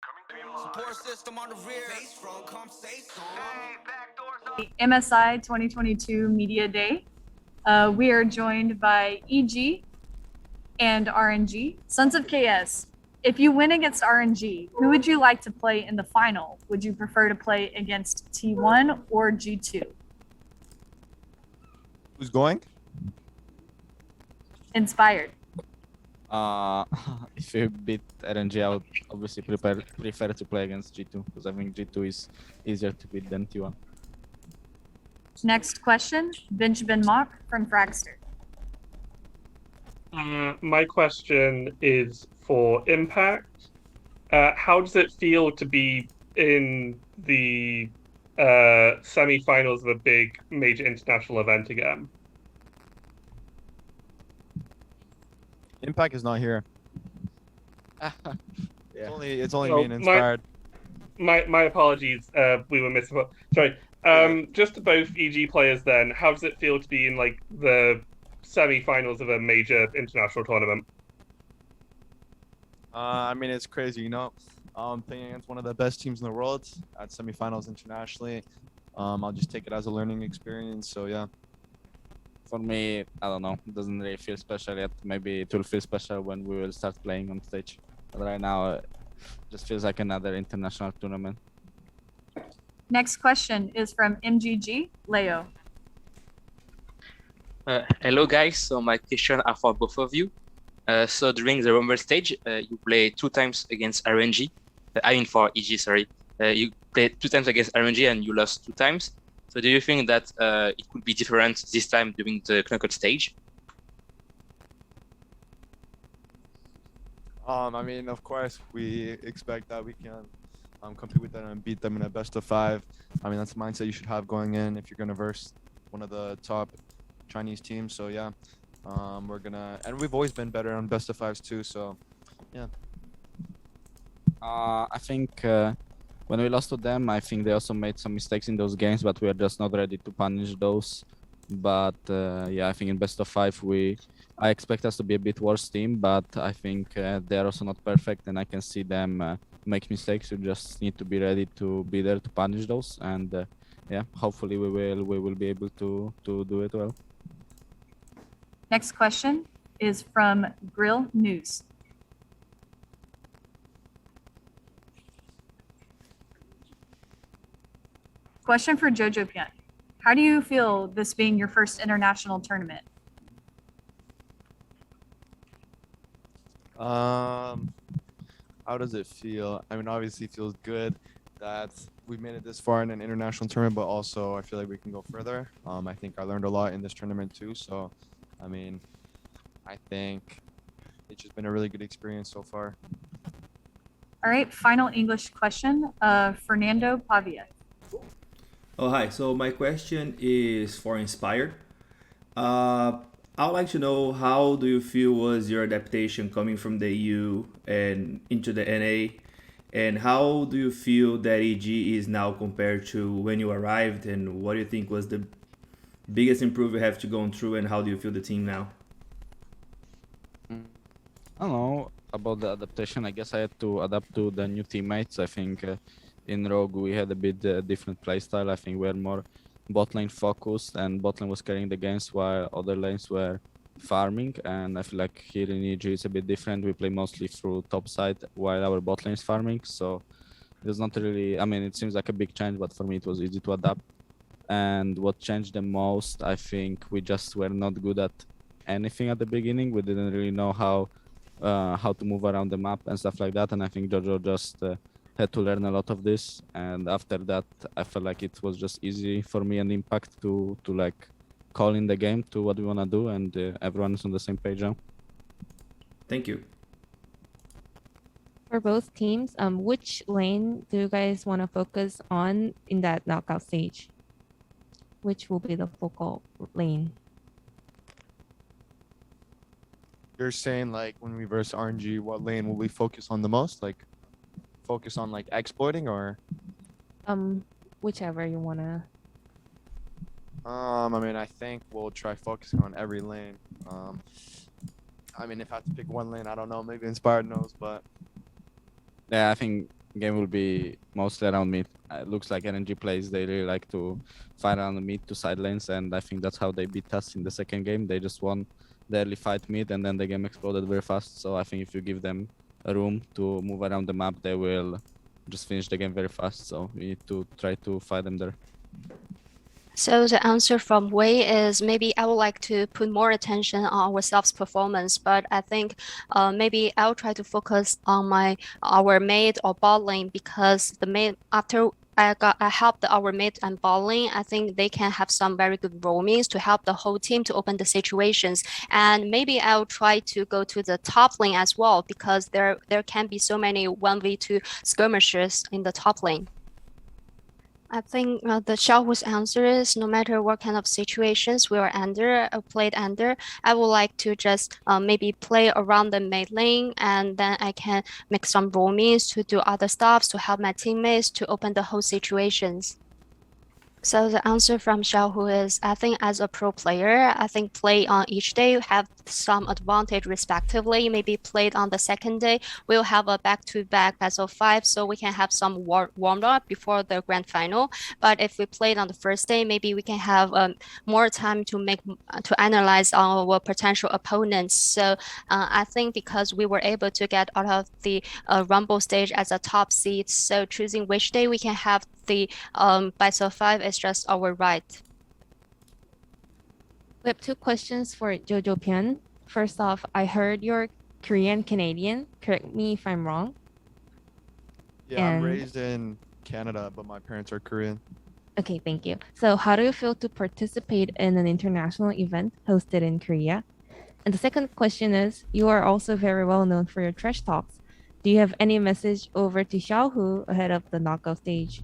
Support system on the rear. Face front, come say so. MSI 2022 Media Day. We are joined by EG and RNG, Sons of KS. If you win against RNG, who would you like to play in the final? Would you prefer to play against T1 or G2? Who's going? Inspired. If you beat RNG, I would obviously prefer to play against G2 because I think G2 is easier to beat than T1. Next question, Benjamin Mock from Fragster. My question is for Impact. How does it feel to be in the semi-finals of a big major international event again? Impact is not here. Yeah. It's only me and Inspired. My apologies. We were missing. Sorry. Just to both EG players then, how does it feel to be in like the semi-finals of a major international tournament? I mean, it's crazy, playing against one of the best teams in the world at semifinals internationally. I'll just take it as a learning experience. So yeah. For me, I don't know. It doesn't really feel special yet. Maybe it will feel special when we will start playing on stage. But right now, it just feels like another international tournament. Next question is from MGG, Leo. Hello guys, so my question are for both of you. So during the Rumble stage, you played 2 times against RNG. For EG, sorry. You played 2 times against RNG and you lost 2 times. So do you think that it could be different this time during the knockout stage? I mean, of course, we expect that we can compete with them and beat them in a best of 5. I mean, that's the mindset you should have going in if you're going to verse one of the top Chinese teams. So yeah, and we've always been better on best of 5s too. So yeah. I think when we lost to them, I think they also made some mistakes in those games, but we are just not ready to punish those. But yeah, I think in best of 5, I expect us to be a bit worse team, but I think they are also not perfect, and I can see them make mistakes. We just need to be ready to be there to punish those, and yeah, hopefully we will be able to do it well. Next question is from Grill News. Question for Jojo Pian. How do you feel this being your first international tournament? How does it feel? I mean, obviously it feels good that we made it this far in an international tournament, but also I feel like we can go further. I think I learned a lot in this tournament too. So, I mean, I think it's just been a really good experience so far. All right, final English question, Fernando Pavia. Oh, hi. So my question is for Inspired. I would like to know, how do you feel was your adaptation coming from the EU and into the NA? And how do you feel that EG is now compared to when you arrived? And what do you think was the biggest improvement you have to go through? And how do you feel the team now? I don't know about the adaptation. I guess I had to adapt to the new teammates. I think in Rogue we had a bit different playstyle. I think we were more bot lane focused, and bot lane was carrying the games while other lanes were farming. And I feel like here in EG it's a bit different. We play mostly through top side while our bot lane is farming. So it's not really, I mean, it seems like a big change, but for me it was easy to adapt. And what changed the most, I think we just were not good at anything at the beginning. We didn't really know how to move around the map and stuff like that. And I think Jojo just had to learn a lot of this. And after that, I felt like it was just easy for me and Impact to like call in the game to what we want to do, and everyone is on the same page now. Thank you. For both teams, which lane do you guys want to focus on in that knockout stage? Which will be the focal lane? You're saying like when we verse RNG, what lane will we focus on the most? Like focus on like exploiting, or? Whichever you wanna. I mean, I think we'll try focusing on every lane. I mean, if I have to pick one lane, I don't know. Maybe Inspired knows, but Yeah, I think game will be mostly around mid. It looks like RNG plays, they really like to fight around the mid to side lanes, and I think that's how they beat us in the second game. They just won the early fight mid, and then the game exploded very fast. So I think if you give them a room to move around the map, they will just finish the game very fast. So we need to try to fight them there. So the answer from Wei is maybe I would like to put more attention on ourselves performance, but I think maybe I'll try to focus on our mid or bot lane, because the mid, after I helped our mid and bot lane, I think they can have some very good roamings to help the whole team to open the situations. And maybe I'll try to go to the top lane as well, because there can be so many 1v2 skirmishes in the top lane. I think the Xiaohu's answer is no matter what kind of situations we are played under, I would like to just maybe play around the mid lane, and then I can make some roamings to do other stuff to help my teammates to open the whole situations. So the answer from Xiaohu is, I think as a pro player, I think play on each day have some advantage respectively. Maybe played on the second day, we'll have a back-to-back best of 5, so we can have some warm up before the grand final. But if we played on the first day, maybe we can have more time to analyze our potential opponents. So I think because we were able to get out of the Rumble stage as a top seed, so choosing which day we can have the best of 5 is just our right. We have two questions for Jojo Pian. First off, I heard you're Korean Canadian. Correct me if I'm wrong. Yeah, I'm And- raised in Canada, but my parents are Korean. Okay, thank you. So how do you feel to participate in an international event hosted in Korea? And the second question is, you are also very well known for your trash talks. Do you have any message over to Xiaohu ahead of the knockout stage?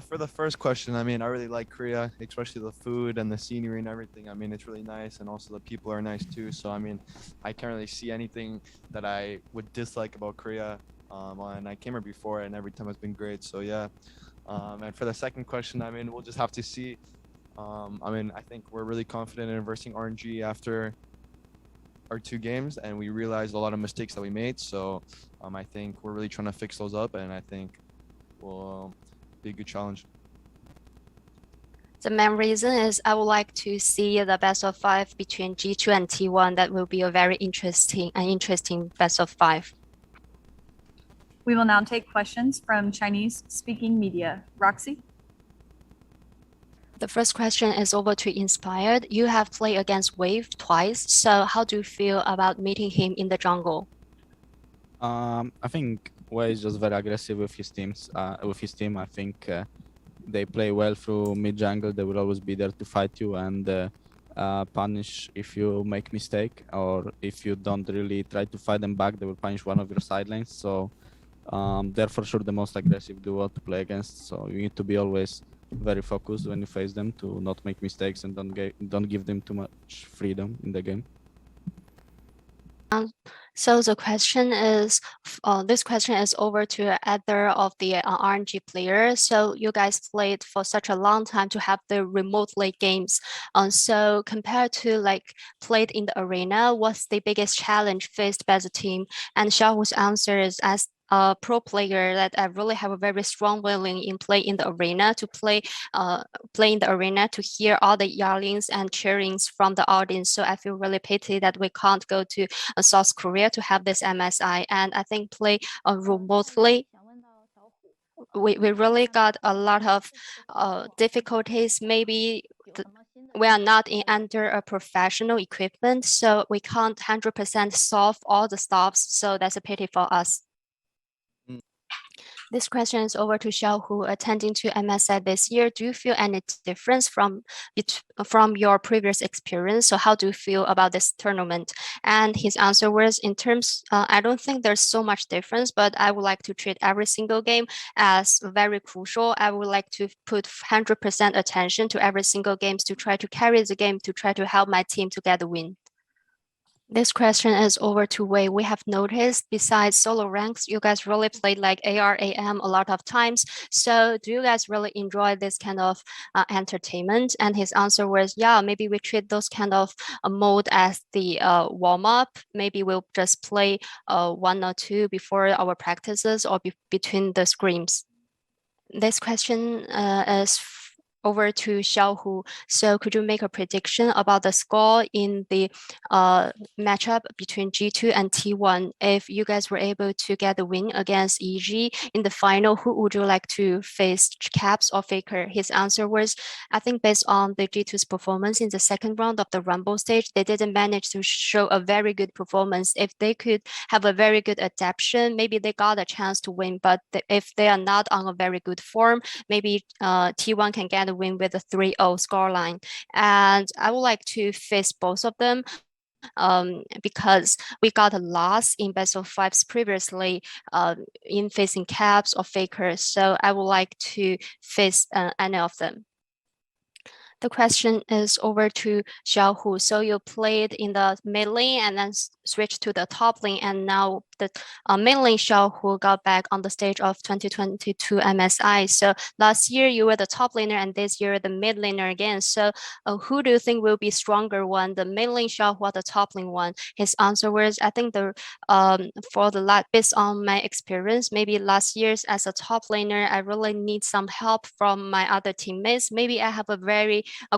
For the first question, I mean, I really like Korea, especially the food and the scenery and everything. I mean, it's really nice, and also the people are nice too. So, I mean, I can't really see anything that I would dislike about Korea. And I came here before, and every time it's been great. So, yeah. And for the second question, I mean, we'll just have to see. I mean, I think we're really confident in versing RNG after our 2 games, and we realized a lot of mistakes that we made. So, I think we're really trying to fix those up, and I think we'll be a good challenge. The main reason is I would like to see the best of 5 between G2 and T1. That will be a very interesting best of 5. We will now take questions from Chinese-speaking media. Roxy? The first question is over to Inspired. You have played against Wave twice, so how do you feel about meeting him in the jungle? I think Wei is just very aggressive with his teams. With his team, I think they play well through mid jungle. They will always be there to fight you and punish if you make mistake, or if you don't really try to fight them back, they will punish one of your side lanes. So they're for sure the most aggressive duo to play against. So you need to be always very focused when you face them to not make mistakes and don't give them too much freedom in the game. So the question is, this question is over to either of the RNG players. So you guys played for such a long time to have the remote late games. So compared to like played in the arena, what's the biggest challenge faced by the team? And Xiaohu's answer is, as a pro player, that I really have a very strong willing in play in the arena to play in the arena to hear all the yellings and cheerings from the audience. So I feel really pity that we can't go to South Korea to have this MSI. And I think play remotely, we really got a lot of difficulties. Maybe we are not under a professional equipment, so we can't 100% solve all the stops. So that's a pity for us. This question is over to Xiao, who attending to MSI this year. Do you feel any difference from your previous experience? So how do you feel about this tournament? And his answer was, in terms, I don't think there's so much difference, but I would like to treat every single game as very crucial. I would like to put 100% attention to every single game to try to carry the game, to try to help my team to get the win. This question is over to Wei. We have noticed besides solo ranks, you guys really played like ARAM a lot of times. So do you guys really enjoy this kind of entertainment? And his answer was, yeah, maybe we treat those kind of mode as the warm up. Maybe we'll just play one or two before our practices or between the scrims. This question is over to Xiaohu. So could you make a prediction about the score in the matchup between G2 and T1? If you guys were able to get the win against EG in the final, who would you like to face, Caps or Faker? His answer was, I think based on the G2's performance in the second round of the Rumble stage, they didn't manage to show a very good performance. If they could have a very good adaptation, maybe they got a chance to win. But if they are not on a very good form, maybe T1 can get a win with a 3-0 scoreline. And I would like to face both of them because we got a loss in best of fives previously in facing Caps or Fakers. So I would like to face any of them. The question is over to Xiaohu. So you played in the mid lane and then switched to the top lane, and now the mid lane Xiaohu got back on the stage of 2022 MSI. So last year you were the top laner, and this year the mid laner again. So who do you think will be stronger one, the mid lane Xiaohu or the top lane one? His answer was, I think based on my experience, maybe last year's as a top laner, I really need some help from my other teammates. Maybe I have a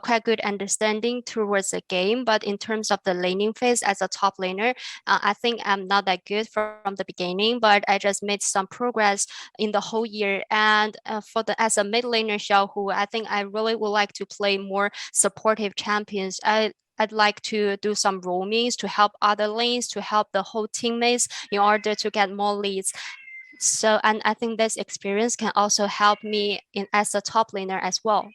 quite good understanding towards the game, but in terms of the laning phase as a top laner, I think I'm not that good from the beginning, but I just made some progress in the whole year. And as a mid laner Xiaohu, I think I really would like to play more supportive champions. I'd like to do some roamings to help other lanes, to help the whole teammates in order to get more leads. So, and I think this experience can also help me as a top laner as well.